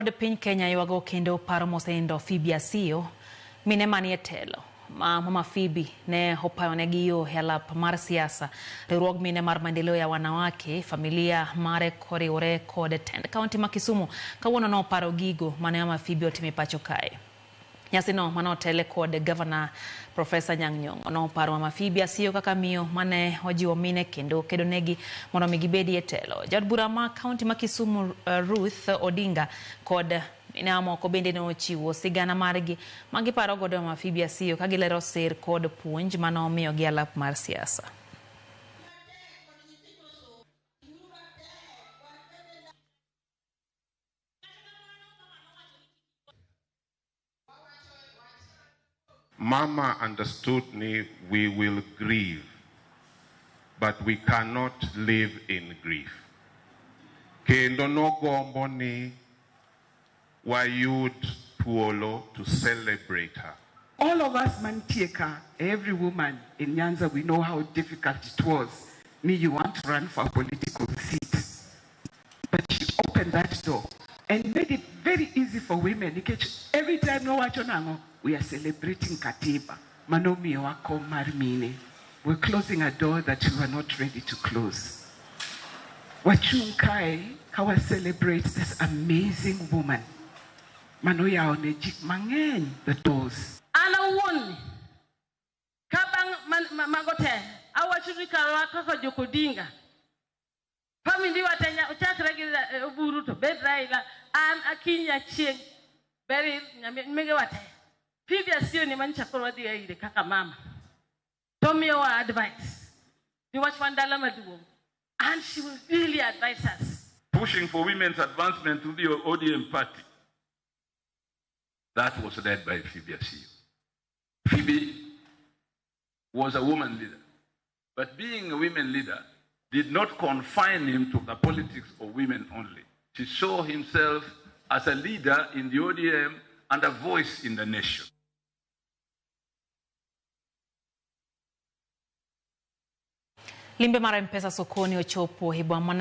De piny Kenya yuago kendo paro mosenindo Phoebe Asiyo mine manie telo. Mama Phoebe ne opayonegi yo e alap mar siasa riwruog mine mar maendeleo ya wanawake familia mare koriwore kod tend kaunti ma Kisumu kawuono noparo gigo mane Mama Phoebe otimo pacho kae. Nyasino mane otele kod Governor Professor Nyang'nyong'o noparo Mama Phoebe Asiyo kaka miyo mane ojiwo mine kendo kedonegi mondo mi gibedi e telo. Jaod bura ma kaunti ma Kisumu Ruth Odinga kod mine moko bende ne ochiwo sigana margi ma giparo godo Mama Phoebe Asiyo ka gilero sir kod puonj mane omiyogi alap mar siasa. Mama understood me, we will grieve, but we cannot live in grief. Kendo no gombo ni wayud tuolo to celebrate her. All of us Mantieka, every woman in Nyanza, we know how difficult it was. Me, you want to run for a political seat. But she opened that door and made it very easy for women. Every time no wachonango, we are celebrating Katiba. Manomi wako marmine. We're closing a door that we were not ready to close. Wachunkai, how I celebrate this amazing woman. Manoya onejik mangen the doors. Ana won kabang magote awachurika wako jokodinga family watanya uchakra gi buru to bedraila an akinya chieng beri mege wate Phoebe Asiyo ni mancha korwa di ide kaka mama tomi your advice you watch Mandala Maduo and she will really advise us pushing for women's advancement to the ODM party. That was led by Phoebe Asiyo. Phoebe was a woman leader, but being a women leader did not confine him to the politics of women only. She saw himself as a leader in the ODM and a voice in the nation. Limbe mara mpesa sokoni ochopo hibwa